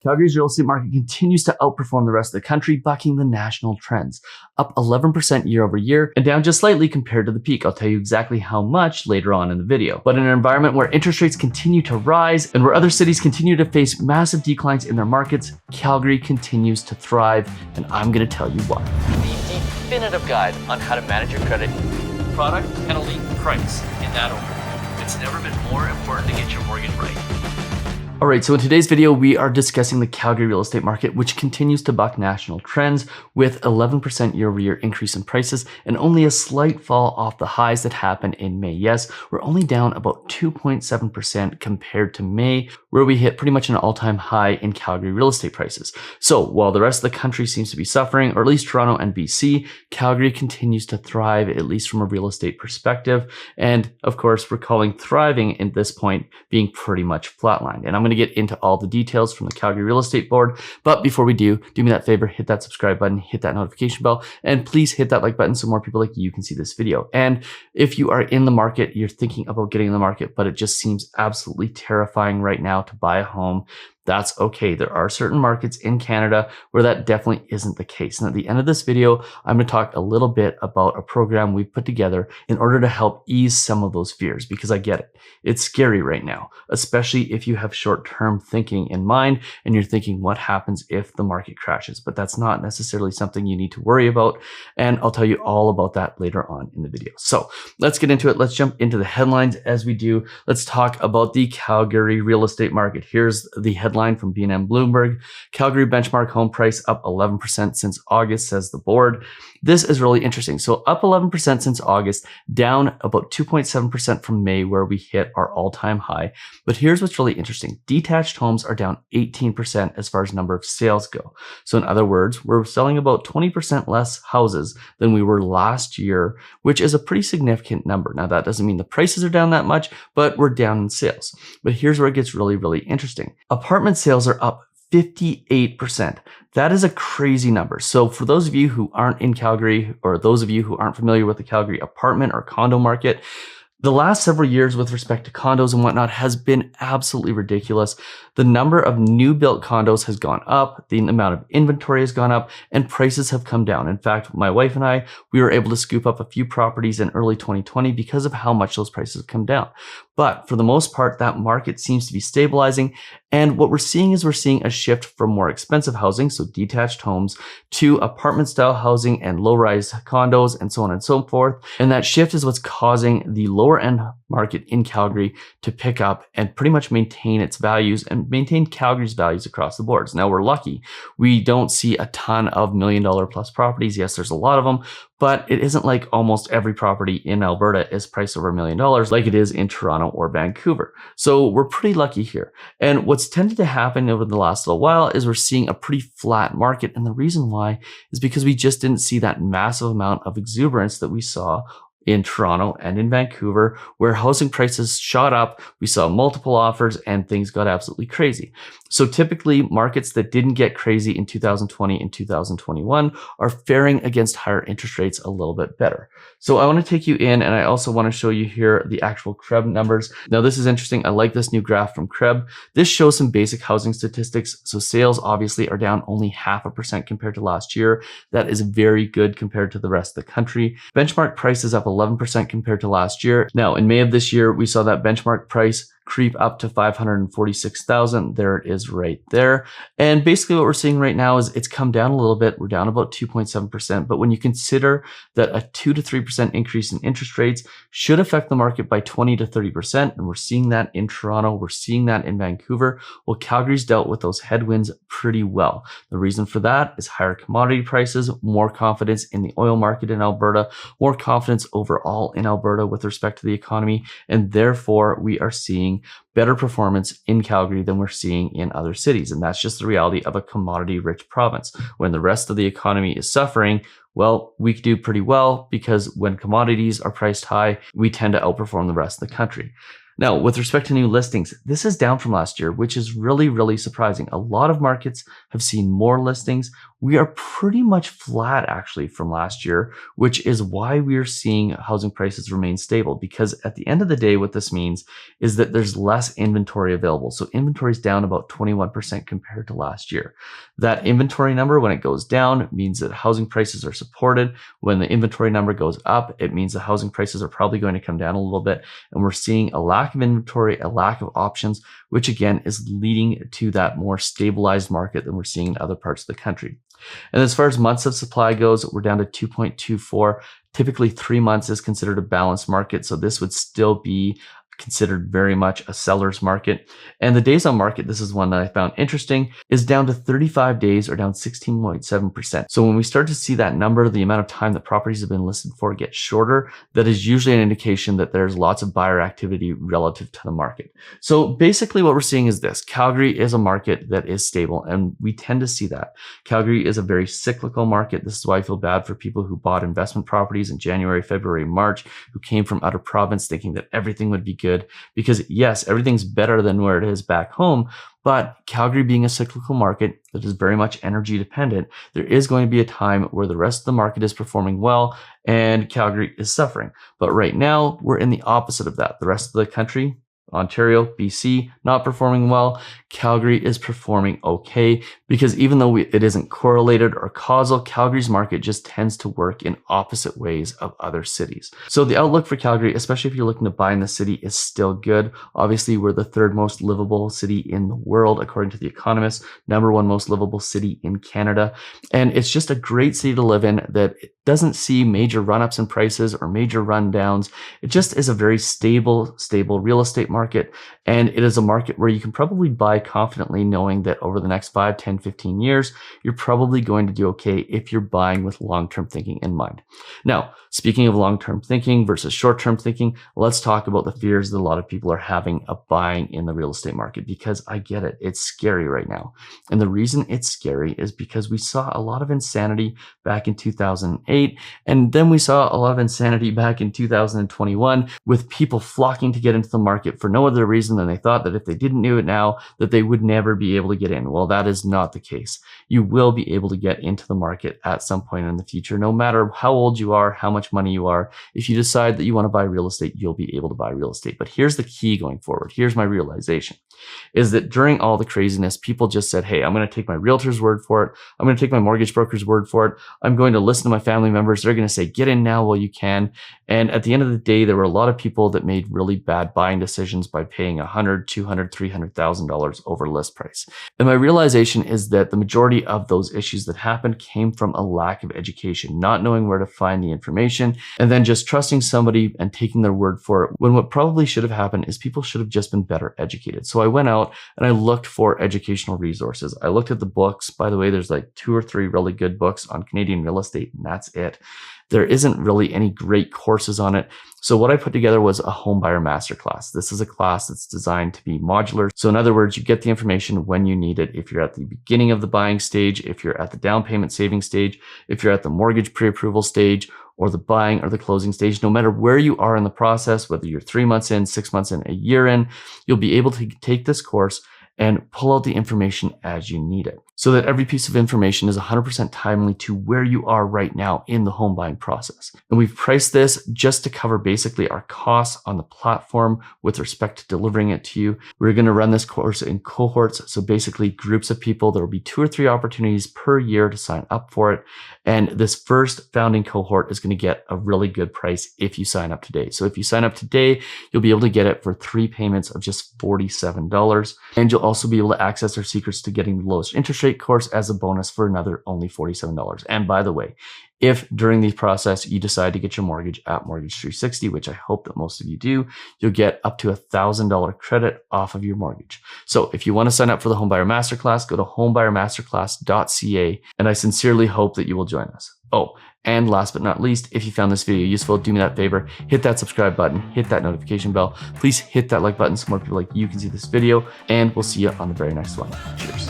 Calgary's real estate market continues to outperform the rest of the country, bucking the national trends, up 11% year over year and down just slightly compared to the peak. I'll tell you exactly how much later on in the video. But in an environment where interest rates continue to rise and where other cities continue to face massive declines in their markets, Calgary continues to thrive, and I'm going to tell you why. The definitive guide on how to manage your credit, product, penalty, price in that order. It's never been more important to get your mortgage right. All right, so in today's video, we are discussing the Calgary real estate market, which continues to buck national trends with 11% year-over-year increase in prices and only a slight fall off the highs that happened in May. Yes, we're only down about 2.7% compared to May, where we hit pretty much an all-time high in Calgary real estate prices. So while the rest of the country seems to be suffering, or at least Toronto and BC, Calgary continues to thrive, at least from a real estate perspective. And of course, we're calling thriving at this point being pretty much flatlined. And I'm going to get into all the details from the Calgary Real Estate Board. But before we do me that favor, hit that subscribe button, hit that notification bell, and please hit that like button so more people like you can see this video. And if you are in the market, you're thinking about getting in the market, but it just seems absolutely terrifying right now to buy a home, that's okay. There are certain markets in Canada where that definitely isn't the case. And at the end of this video, I'm going to talk a little bit about a program we've put together in order to help ease some of those fears, because I get it. It's scary right now, especially if you have short-term thinking in mind and you're thinking, what happens if the market crashes? But that's not necessarily something you need to worry about. And I'll tell you all about that later on in the video. So let's get into it. Let's jump into the headlines. As we do, let's talk about the Calgary real estate market. Here's the headline from B&M Bloomberg. Calgary benchmark home price up 11% since August, says the board. This is really interesting. So up 11% since August, down about 2.7% from May, where we hit our all-time high. But here's what's really interesting. Detached homes are down 18% as far as number of sales go. So in other words, we're selling about 20% less houses than we were last year, which is a pretty significant number. Now, that doesn't mean the prices are down that much, but we're down in sales. But here's where it gets really, really interesting. Apartment sales are up 58%. That is a crazy number. So for those of you who aren't in Calgary, or those of you who aren't familiar with the Calgary apartment or condo market, the last several years with respect to condos and whatnot has been absolutely ridiculous. The number of new built condos has gone up, the amount of inventory has gone up, and prices have come down. In fact, my wife and I, we were able to scoop up a few properties in early 2020 because of how much those prices have come down. But for the most part, that market seems to be stabilizing. And what we're seeing is a shift from more expensive housing, so detached homes, to apartment style housing and low-rise condos and so on and so forth. And that shift is what's causing the lower end market in Calgary to pick up and pretty much maintain its values and maintain Calgary's values across the boards. Now, we're lucky. We don't see a ton of $1 million plus properties. Yes, there's a lot of them, but it isn't like almost every property in Alberta is priced over $1 million like it is in Toronto or Vancouver. So we're pretty lucky here. And what's tended to happen over the last little while is we're seeing a pretty flat market. And the reason why is because we just didn't see that massive amount of exuberance that we saw in Toronto and in Vancouver, where housing prices shot up. We saw multiple offers and things got absolutely crazy. So typically markets that didn't get crazy in 2020 and 2021 are faring against higher interest rates a little bit better. So I want to take you in, and I also want to show you here the actual CREB numbers. Now this is interesting. I like this new graph from CREB. This shows some basic housing statistics. So sales obviously are down only 0.5% compared to last year. That is very good compared to the rest of the country. Benchmark price is up 11% compared to last year. Now, in May of this year, we saw that benchmark price creep up to 546,000. There it is right there. And basically what we're seeing right now is it's come down a little bit. We're down about 2.7%. But when you consider that a 2 to 3% increase in interest rates should affect the market by 20 to 30%, and we're seeing that in Toronto, we're seeing that in Vancouver, well, Calgary's dealt with those headwinds pretty well. The reason for that is higher commodity prices, more confidence in the oil market in Alberta, more confidence overall in Alberta with respect to the economy, and therefore we are seeing better performance in Calgary than we're seeing in other cities. And that's just the reality of a commodity-rich province. When the rest of the economy is suffering, well, we do pretty well because when commodities are priced high, we tend to outperform the rest of the country. Now, with respect to new listings, this is down from last year, which is really, really surprising. A lot of markets have seen more listings, we are pretty much flat actually from last year, which is why we are seeing housing prices remain stable. Because at the end of the day, what this means is that there's less inventory available. So inventory is down about 21% compared to last year. That inventory number, when it goes down, means that housing prices are supported. When the inventory number goes up, it means the housing prices are probably going to come down a little bit. And we're seeing a lack of inventory, a lack of options, which again is leading to that more stabilized market than we're seeing in other parts of the country. And as far as months of supply goes, we're down to 2.24. Typically 3 months is considered a balanced market. So this would still be considered very much a seller's market. And the days on market, this is one that I found interesting, is down to 35 days or down 16.7%. So when we start to see that number, the amount of time that properties have been listed for get shorter, that is usually an indication that there's lots of buyer activity relative to the market. So basically what we're seeing is this: Calgary is a market that is stable, and we tend to see that. Calgary is a very cyclical market. This is why I feel bad for people who bought investment properties in January, February, March, who came from out of province thinking that everything would be good. Because yes, everything's better than where it is back home, but Calgary being a cyclical market that is very much energy dependent, there is going to be a time where the rest of the market is performing well and Calgary is suffering. But right now, we're in the opposite of that. The rest of the country, Ontario, BC, not performing well. Calgary is performing okay, because even though it isn't correlated or causal, Calgary's market just tends to work in opposite ways of other cities. So the outlook for Calgary, especially if you're looking to buy in the city, is still good. Obviously, we're the third most livable city in the world, according to The Economist, #1 most livable city in Canada. And it's just a great city to live in that doesn't see major run-ups in prices or major rundowns. It just is a very stable real estate market. And it is a market where you can probably buy confidently, knowing that over the next 5, 10, 15 years, you're probably going to do okay if you're buying with long-term thinking in mind. Now, speaking of long-term thinking versus short-term thinking, let's talk about the fears that a lot of people are having of buying in the real estate market, because I get it. It's scary right now. And the reason it's scary is because we saw a lot of insanity back in 2008, and then we saw a lot of insanity back in 2021 with people flocking to get into the market for no other reason than they thought that if they didn't do it now, that they would never be able to get in. Well, that is not the case. You will be able to get into the market at some point in the future, no matter how old you are, how much money you are. If you decide that you want to buy real estate, you'll be able to buy real estate. But here's the key going forward. Here's my realization, is that during all the craziness, people just said, hey, I'm going to take my realtor's word for it. I'm going to take my mortgage broker's word for it. I'm going to listen to my family members. They're going to say, get in now while you can. And at the end of the day, there were a lot of people that made really bad buying decisions by paying $100,000, $200,000, $300,000 over list price. And my realization is that the majority of those issues that happened came from a lack of education, not knowing where to find the information, and then just trusting somebody and taking their word for it, when what probably should have happened is people should have just been better educated. So I went out and I looked for educational resources. I looked at the books. By the way, there's like 2 or 3 really good books on Canadian real estate, and that's it. There isn't really any great courses on it. So what I put together was a homebuyer masterclass. This is a class that's designed to be modular. So in other words, you get the information when you need it. If you're at the beginning of the buying stage, if you're at the down payment saving stage, if you're at the mortgage pre-approval stage, or the buying or the closing stage, no matter where you are in the process, whether you're 3 months in, 6 months in, a year in, you'll be able to take this course and pull out the information as you need it, so that every piece of information is 100% timely to where you are right now in the home buying process. And we've priced this just to cover basically our costs on the platform with respect to delivering it to you. We're going to run this course in cohorts, so basically groups of people. There will be 2 or 3 opportunities per year to sign up for it. And this first founding cohort is going to get a really good price if you sign up today. So if you sign up today, you'll be able to get it for 3 payments of just $47. And you'll also be able to access our secrets to getting the lowest interest rate course as a bonus for another only $47. And by the way, if during the process you decide to get your mortgage at Mortgage 360, which I hope that most of you do, you'll get up to $1,000 credit off of your mortgage. So if you want to sign up for the Homebuyer Masterclass, go to homebuyermasterclass.ca, and I sincerely hope that you will join us. Oh, and last but not least, if you found this video useful, do me that favor, hit that subscribe button, hit that notification bell. Please hit that like button so more people like you can see this video, and we'll see you on the very next one. Cheers.